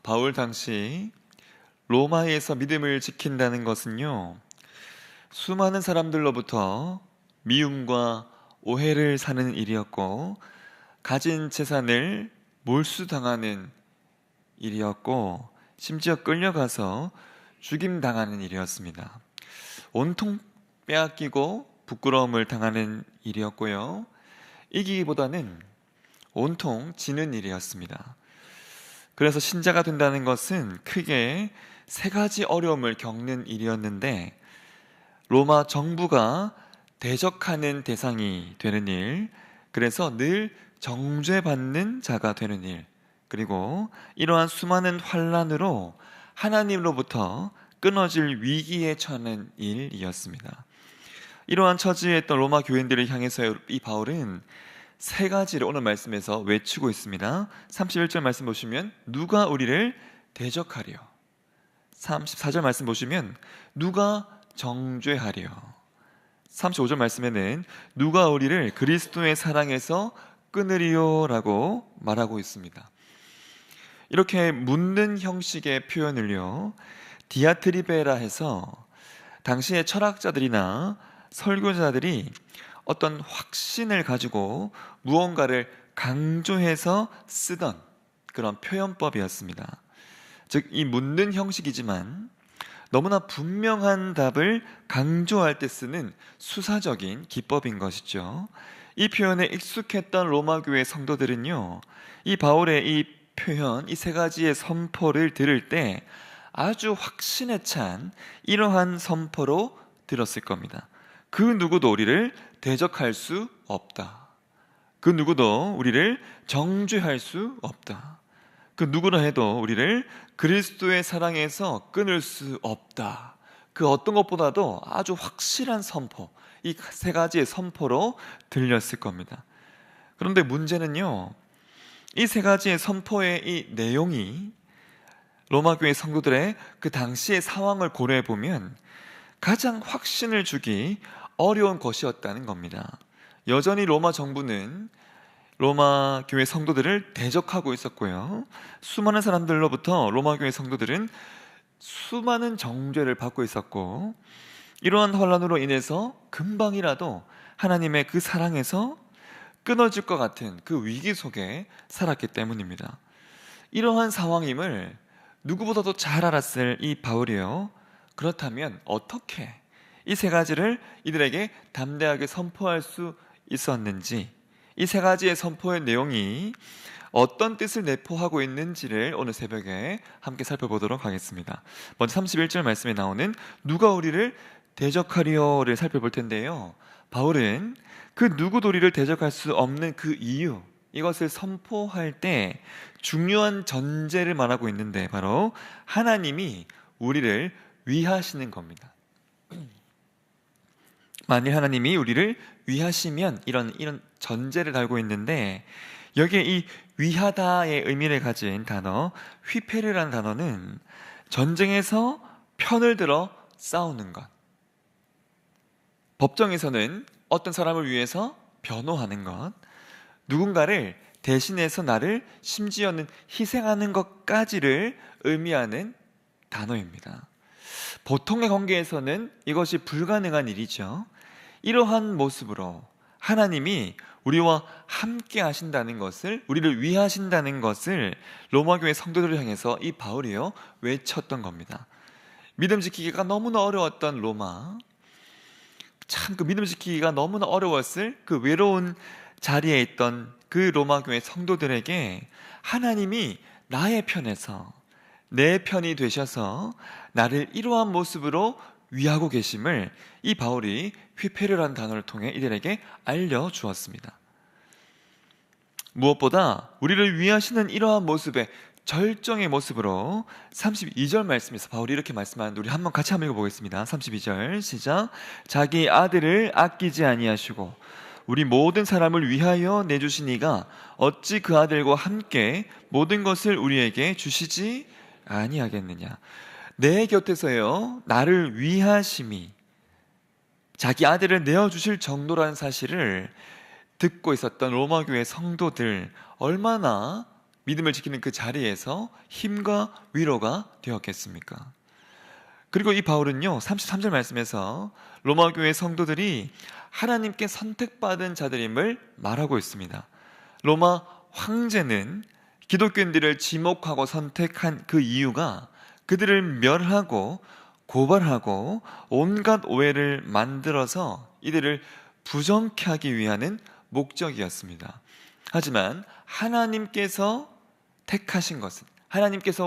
바울 당시 로마에서 믿음을 지킨다는 것은요, 수많은 사람들로부터 미움과 오해를 사는 일이었고, 가진 재산을 몰수당하는 일이었고, 심지어 끌려가서 죽임당하는 일이었습니다. 온통 빼앗기고 부끄러움을 당하는 일이었고요, 이기기보다는 온통 지는 일이었습니다. 그래서 신자가 된다는 것은 크게 세 가지 어려움을 겪는 일이었는데, 로마 정부가 대적하는 대상이 되는 일, 그래서 늘 정죄받는 자가 되는 일, 그리고 이러한 수많은 환난으로 하나님으로부터 끊어질 위기에 처하는 일이었습니다. 이러한 처지에 있던 로마 교인들을 향해서 이 바울은 세 가지를 오늘 말씀에서 외치고 있습니다. 31절 말씀 보시면 누가 우리를 대적하려, 34절 말씀 보시면 누가 정죄하려, 35절 말씀에는 누가 우리를 그리스도의 사랑에서 끊으리요 라고 말하고 있습니다. 이렇게 묻는 형식의 표현을요, 디아트리베라 해서 당시의 철학자들이나 설교자들이 어떤 확신을 가지고 무언가를 강조해서 쓰던 그런 표현법이었습니다. 즉, 이 묻는 형식이지만 너무나 분명한 답을 강조할 때 쓰는 수사적인 기법인 것이죠. 이 표현에 익숙했던 로마 교회 성도들은요, 이 바울의 이 표현, 이 세 가지의 선포를 들을 때 아주 확신에 찬 이러한 선포로 들었을 겁니다. 그 누구도 우리를 대적할 수 없다. 그 누구도 우리를 정죄할 수 없다. 그 누구나 해도 우리를 그리스도의 사랑에서 끊을 수 없다. 그 어떤 것보다도 아주 확실한 선포, 이 세 가지의 선포로 들렸을 겁니다. 그런데 문제는요, 이 세 가지의 선포의 이 내용이 로마 교회 성도들의 그 당시의 상황을 고려해 보면 가장 확신을 주기 어려운 것이었다는 겁니다. 여전히 로마 정부는 로마 교회 성도들을 대적하고 있었고요, 수많은 사람들로부터 로마 교회 성도들은 수많은 정죄를 받고 있었고, 이러한 혼란으로 인해서 금방이라도 하나님의 그 사랑에서 끊어질 것 같은 그 위기 속에 살았기 때문입니다. 이러한 상황임을 누구보다도 잘 알았을 이 바울이요, 그렇다면 어떻게 이 세 가지를 이들에게 담대하게 선포할 수 있었는지, 이 세 가지의 선포의 내용이 어떤 뜻을 내포하고 있는지를 오늘 새벽에 함께 살펴보도록 하겠습니다. 먼저 31절 말씀에 나오는 누가 우리를 대적하리요를 살펴볼 텐데요, 바울은 그 누구도 우리를 대적할 수 없는 그 이유, 이것을 선포할 때 중요한 전제를 말하고 있는데, 바로 하나님이 우리를 위하시는 겁니다. 만일 하나님이 우리를 위하시면, 이런 전제를 달고 있는데, 여기에 이 위하다의 의미를 가진 단어 휘페르라는 단어는 전쟁에서 편을 들어 싸우는 것, 법정에서는 어떤 사람을 위해서 변호하는 것, 누군가를 대신해서 나를 심지어는 희생하는 것까지를 의미하는 단어입니다. 보통의 관계에서는 이것이 불가능한 일이죠. 이러한 모습으로 하나님이 우리와 함께 하신다는 것을, 우리를 위하신다는 것을 로마 교회 성도들을 향해서 이 바울이요 외쳤던 겁니다. 믿음 지키기가 너무나 어려웠던 로마, 참 그 믿음 지키기가 너무나 어려웠을 그 외로운 자리에 있던 그 로마 교회 성도들에게 하나님이 나의 편에서 내 편이 되셔서 나를 이러한 모습으로 위하고 계심을 이 바울이 휘페르라는 단어를 통해 이들에게 알려주었습니다. 무엇보다 우리를 위하시는 이러한 모습의 절정의 모습으로 32절 말씀에서 바울이 이렇게 말씀하는데, 우리 한번 같이 한번 읽어보겠습니다. 32절 시작. 자기 아들을 아끼지 아니하시고 우리 모든 사람을 위하여 내주신 이가 어찌 그 아들과 함께 모든 것을 우리에게 주시지 아니하겠느냐. 내 곁에서요 나를 위하심이 자기 아들을 내어주실 정도라는 사실을 듣고 있었던 로마 교회 성도들, 얼마나 믿음을 지키는 그 자리에서 힘과 위로가 되었겠습니까? 그리고 이 바울은요, 33절 말씀에서 로마 교회 성도들이 하나님께 선택받은 자들임을 말하고 있습니다. 로마 황제는 기독교인들을 지목하고 선택한 그 이유가 그들을 멸하고 고발하고 온갖 오해를 만들어서 이들을 부정케 하기 위한 목적이었습니다. 하지만 하나님께서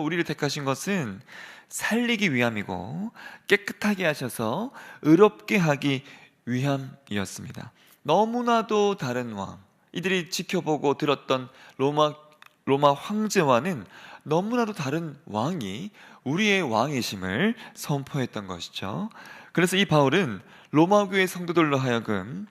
우리를 택하신 것은 살리기 위함이고 깨끗하게 하셔서 의롭게 하기 위함이었습니다. 너무나도 다른 왕, 이들이 지켜보고 들었던 로마 황제와는 너무나도 다른 왕이 우리의 왕이심을 선포했던 것이죠. 그래서 이 바울은 로마 교회 성도들로 하여금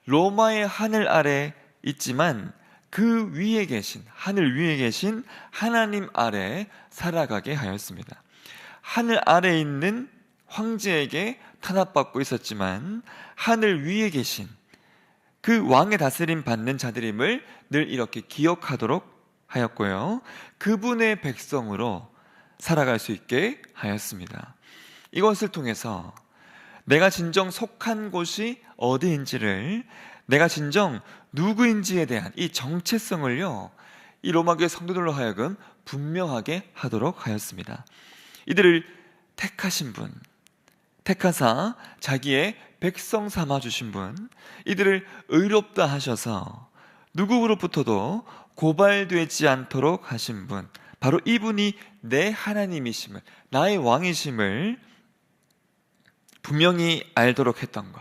로마의 하늘 아래 있지만 그 위에 계신, 하늘 위에 계신 하나님 아래 살아가게 하였습니다. 하늘 아래에 있는 황제에게 탄압받고 있었지만 하늘 위에 계신 그 왕의 다스림 받는 자들임을 늘 이렇게 기억하도록 하였고요. 그분의 백성으로 살아갈 수 있게 하였습니다. 이것을 통해서 내가 진정 속한 곳이 어디인지를, 내가 진정 누구인지에 대한 이 정체성을요, 이 로마교회 성도들로 하여금 분명하게 하도록 하였습니다. 이들을 택하신 분, 택하사 자기의 백성 삼아 주신 분, 이들을 의롭다 하셔서 누구로부터도 고발되지 않도록 하신 분, 바로 이분이 내 하나님이심을, 나의 왕이심을 분명히 알도록 했던 것,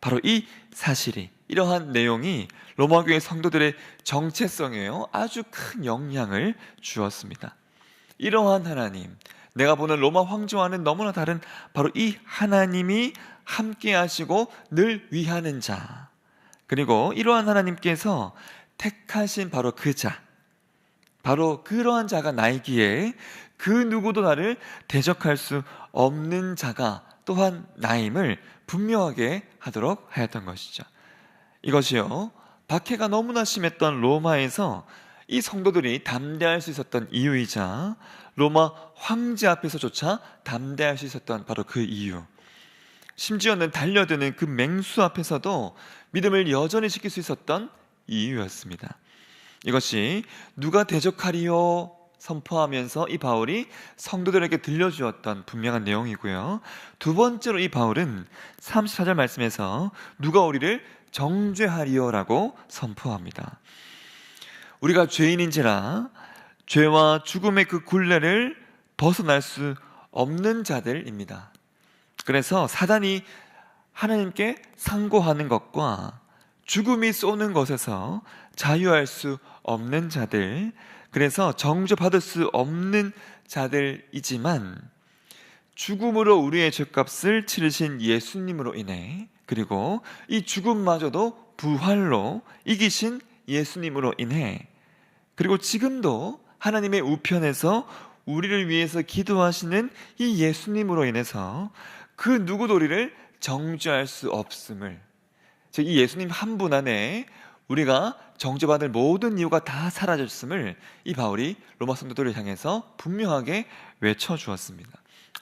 바로 이 사실이, 이러한 내용이 로마교회 성도들의 정체성에요 아주 큰 영향을 주었습니다. 이러한 하나님, 내가 보는 로마 황제와는 너무나 다른 바로 이 하나님이 함께 하시고 늘 위하는 자, 그리고 이러한 하나님께서 택하신 바로 그 자, 바로 그러한 자가 나이기에 그 누구도 나를 대적할 수 없는 자가 또한 나임을 분명하게 하도록 하였던 것이죠. 이것이요, 박해가 너무나 심했던 로마에서 이 성도들이 담대할 수 있었던 이유이자 로마 황제 앞에서조차 담대할 수 있었던 바로 그 이유, 심지어는 달려드는 그 맹수 앞에서도 믿음을 여전히 지킬 수 있었던 이유였습니다. 이것이 누가 대적하리요 선포하면서 이 바울이 성도들에게 들려주었던 분명한 내용이고요. 두 번째로 이 바울은 34절 말씀에서 누가 우리를 정죄하리요라고 선포합니다. 우리가 죄인인지라 죄와 죽음의 그 굴레를 벗어날 수 없는 자들입니다. 그래서 사단이 하나님께 상고하는 것과 죽음이 쏘는 것에서 자유할 수 없는 자들, 그래서 정죄받을 수 없는 자들이지만 죽음으로 우리의 죄값을 치르신 예수님으로 인해, 그리고 이 죽음마저도 부활로 이기신 예수님으로 인해, 그리고 지금도 하나님의 우편에서 우리를 위해서 기도하시는 이 예수님으로 인해서 그 누구도 우리를 정죄할 수 없음을, 즉 이 예수님 한 분 안에 우리가 정죄받을 모든 이유가 다 사라졌음을 이 바울이 로마 성도들을 향해서 분명하게 외쳐주었습니다.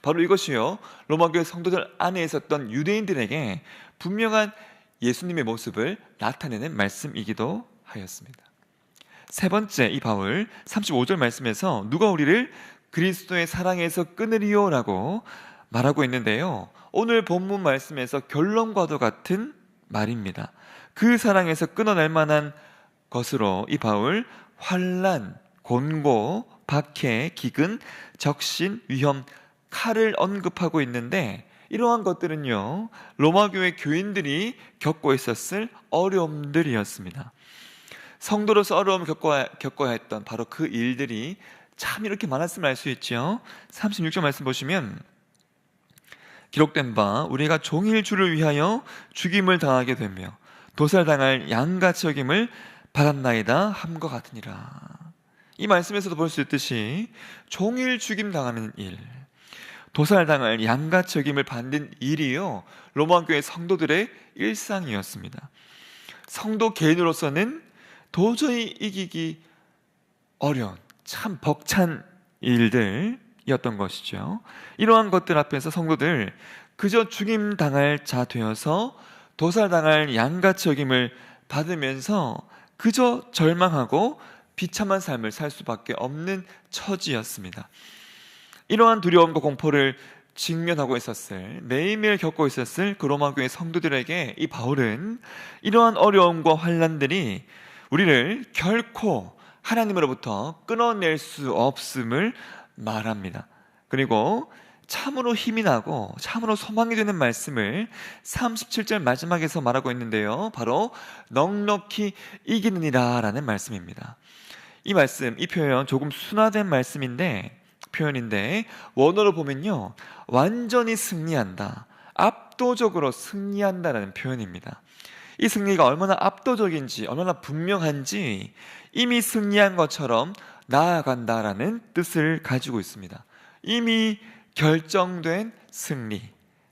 바로 이것이요, 로마교회 성도들 안에 있었던 유대인들에게 분명한 예수님의 모습을 나타내는 말씀이기도 하였습니다. 세 번째, 이 바울 35절 말씀에서 누가 우리를 그리스도의 사랑에서 끊으리요 라고 말하고 있는데요, 오늘 본문 말씀에서 결론과도 같은 말입니다. 그 사랑에서 끊어낼 만한 것으로 이 바울 환난, 곤고, 박해, 기근, 적신, 위험, 칼을 언급하고 있는데, 이러한 것들은요 로마교회 교인들이 겪고 있었을 어려움들이었습니다. 성도로서 어려움을 겪어야 했던 바로 그 일들이 참 이렇게 많았음을 알 수 있죠. 36절 말씀 보시면 기록된 바 우리가 종일 주를 위하여 죽임을 당하게 되며 도살당할 양같이 여김을 받았나이다 함과 같으니라. 이 말씀에서도 볼 수 있듯이 종일 죽임 당하는 일, 도살당할 양같이 여김을 받는 일이요 로마교회 성도들의 일상이었습니다. 성도 개인으로서는 도저히 이기기 어려운, 참 벅찬 일들이었던 것이죠. 이러한 것들 앞에서 성도들 그저 죽임 당할 자 되어서 도살당할 양같이 여김을 받으면서 그저 절망하고 비참한 삶을 살 수밖에 없는 처지였습니다. 이러한 두려움과 공포를 직면하고 있었을, 매일매일 겪고 있었을 그 로마 교회 성도들에게 이 바울은 이러한 어려움과 환난들이 우리를 결코 하나님으로부터 끊어낼 수 없음을 말합니다. 그리고 참으로 힘이 나고 참으로 소망이 되는 말씀을 37절 마지막에서 말하고 있는데요, 바로 넉넉히 이기느니라 라는 말씀입니다. 이 말씀, 이 표현 조금 순화된 표현인데 원어로 보면요, 완전히 승리한다, 압도적으로 승리한다라는 표현입니다. 이 승리가 얼마나 압도적인지, 얼마나 분명한지 이미 승리한 것처럼 나아간다라는 뜻을 가지고 있습니다. 이미 결정된 승리,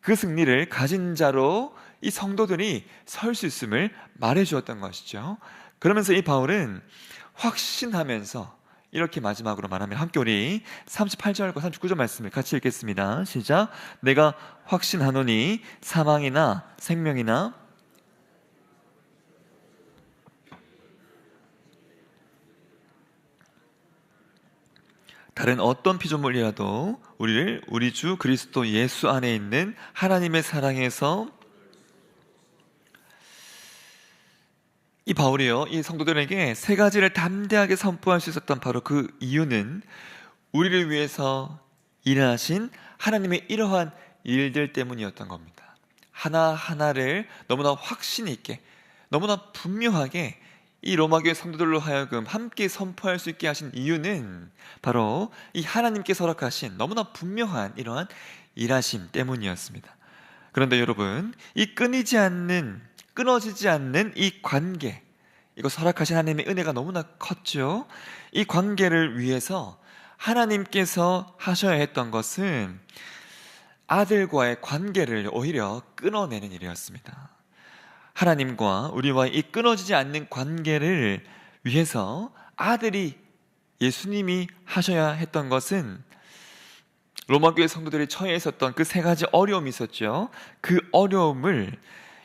그 승리를 가진 자로 이 성도들이 설 수 있음을 말해 주었던 것이죠. 그러면서 이 바울은 확신하면서 이렇게 마지막으로 말하면, 함께 우리 38절과 39절 말씀을 같이 읽겠습니다. 시작. 내가 확신하노니 사망이나 생명이나 다른 어떤 피조물이라도 우리를 우리 주 그리스도 예수 안에 있는 하나님의 사랑에서, 이 바울이요, 이 성도들에게 세 가지를 담대하게 선포할 수 있었던 바로 그 이유는 우리를 위해서 일하신 하나님의 이러한 일들 때문이었던 겁니다. 하나하나를 너무나 확신 있게, 너무나 분명하게 이 로마교회 성도들로 하여금 함께 선포할 수 있게 하신 이유는 바로 이 하나님께서 허락하신 너무나 분명한 이러한 일하심 때문이었습니다. 그런데 여러분, 이 끊어지지 않는 이 관계, 이거 허락하신 하나님의 은혜가 너무나 컸죠. 이 관계를 위해서 하나님께서 하셔야 했던 것은 아들과의 관계를 오히려 끊어내는 일이었습니다. 하나님과 우리와의 이 끊어지지 않는 관계를 위해서 아들이, 예수님이 하셔야 했던 것은 로마교회 성도들이 처해 있었던 그 세 가지 어려움이 있었죠. 그 어려움을,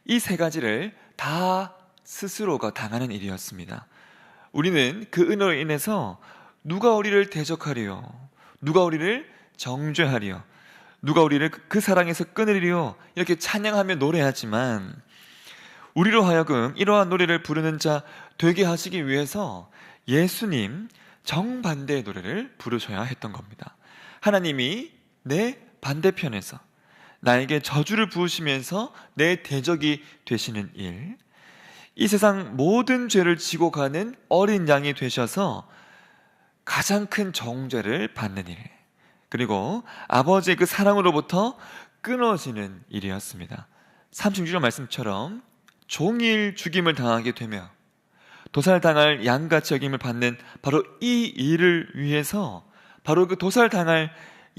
이 세 가지를 다 스스로가 당하는 일이었습니다. 우리는 그 은혜로 인해서 누가 우리를 대적하리요, 누가 우리를 정죄하리요, 누가 우리를 그 사랑에서 끊으리요, 이렇게 찬양하며 노래하지만 우리로 하여금 이러한 노래를 부르는 자 되게 하시기 위해서 예수님 정반대의 노래를 부르셔야 했던 겁니다. 하나님이 내 반대편에서 나에게 저주를 부으시면서 내 대적이 되시는 일, 이 세상 모든 죄를 지고 가는 어린 양이 되셔서 가장 큰 정죄를 받는 일, 그리고 아버지의 그 사랑으로부터 끊어지는 일이었습니다. 36절 말씀처럼 종일 죽임을 당하게 되며 도살당할 양같이 여김을 받는 바로 이 일을 위해서, 바로 그 도살당할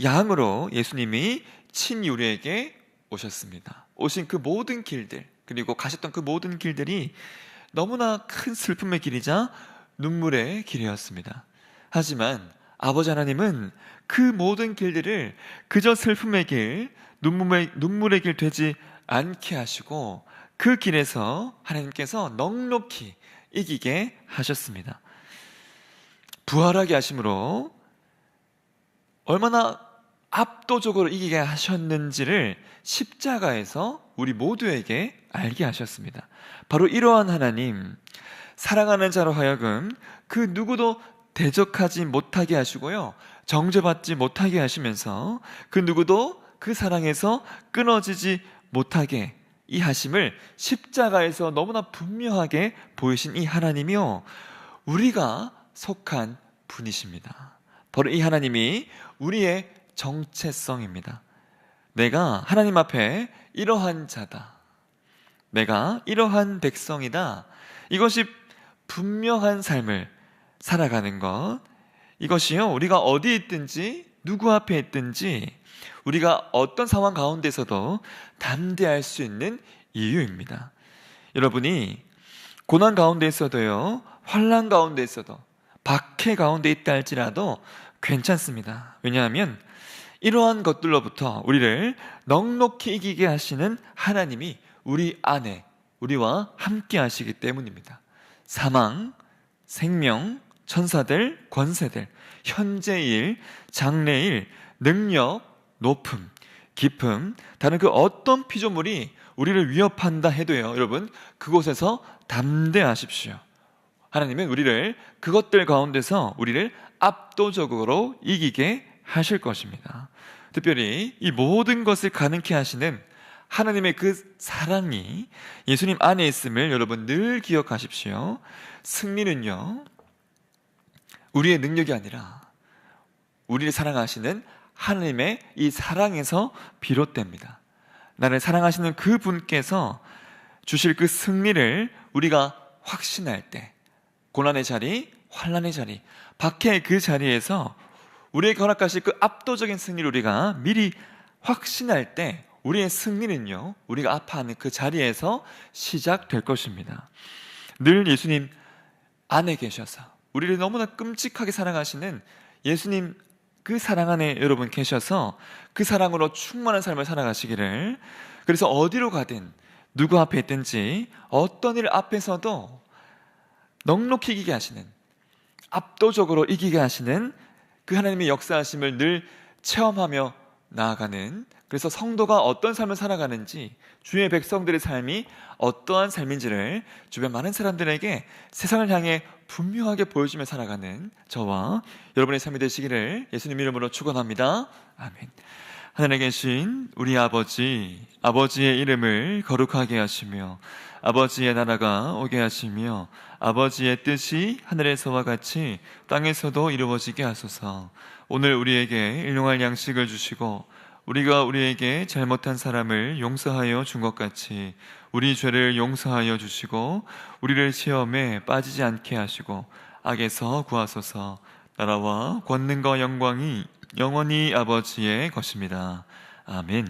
양으로 예수님이 친히 우리에게 오셨습니다. 오신 그 모든 길들, 그리고 가셨던 그 모든 길들이 너무나 큰 슬픔의 길이자 눈물의 길이었습니다. 하지만 아버지 하나님은 그 모든 길들을 그저 슬픔의 길, 눈물의 길 되지 않게 하시고 그 길에서 하나님께서 넉넉히 이기게 하셨습니다. 부활하게 하심으로 얼마나 압도적으로 이기게 하셨는지를 십자가에서 우리 모두에게 알게 하셨습니다. 바로 이러한 하나님, 사랑하는 자로 하여금 그 누구도 대적하지 못하게 하시고요, 정죄받지 못하게 하시면서 그 누구도 그 사랑에서 끊어지지 못하게 이 하심을 십자가에서 너무나 분명하게 보이신 이 하나님이요, 우리가 속한 분이십니다. 바로 이 하나님이 우리의 정체성입니다. 내가 하나님 앞에 이러한 자다, 내가 이러한 백성이다, 이것이 분명한 삶을 살아가는 것, 이것이요, 우리가 어디에 있든지 누구 앞에 있든지 우리가 어떤 상황 가운데서도 담대할 수 있는 이유입니다. 여러분이 고난 가운데 있어도요, 환난 가운데 있어도, 박해 가운데 있다 할지라도 괜찮습니다. 왜냐하면 이러한 것들로부터 우리를 넉넉히 이기게 하시는 하나님이 우리 안에 우리와 함께 하시기 때문입니다. 사망, 생명, 천사들, 권세들, 현재일, 장래일, 능력, 높음, 깊음, 다른 그 어떤 피조물이 우리를 위협한다 해도요, 여러분, 그곳에서 담대하십시오. 하나님은 우리를 그것들 가운데서 우리를 압도적으로 이기게 하실 것입니다. 특별히 이 모든 것을 가능케 하시는 하나님의 그 사랑이 예수님 안에 있음을 여러분 늘 기억하십시오. 승리는요, 우리의 능력이 아니라 우리를 사랑하시는 하나님의 이 사랑에서 비롯됩니다. 나를 사랑하시는 그 분께서 주실 그 승리를 우리가 확신할 때, 고난의 자리, 환난의 자리, 박해의 그 자리에서 우리에게 허락하실 그 압도적인 승리를 우리가 미리 확신할 때 우리의 승리는요, 우리가 아파하는 그 자리에서 시작될 것입니다. 늘 예수님 안에 계셔서 우리를 너무나 끔찍하게 사랑하시는 예수님 그 사랑 안에 여러분 계셔서 그 사랑으로 충만한 삶을 살아가시기를, 그래서 어디로 가든 누구 앞에 있든지 어떤 일 앞에서도 넉넉히 이기게 하시는, 압도적으로 이기게 하시는 그 하나님의 역사하심을 늘 체험하며 나아가는, 그래서 성도가 어떤 삶을 살아가는지, 주의 백성들의 삶이 어떠한 삶인지를 주변 많은 사람들에게 세상을 향해 분명하게 보여주며 살아가는 저와 여러분의 삶이 되시기를 예수님 이름으로 축원합니다. 아멘. 하늘에 계신 우리 아버지, 아버지의 이름을 거룩하게 하시며 아버지의 나라가 오게 하시며 아버지의 뜻이 하늘에서와 같이 땅에서도 이루어지게 하소서. 오늘 우리에게 일용할 양식을 주시고 우리가 우리에게 잘못한 사람을 용서하여 준 것 같이 우리 죄를 용서하여 주시고 우리를 시험에 빠지지 않게 하시고 악에서 구하소서. 나라와 권능과 영광이 영원히 아버지의 것입니다. 아멘.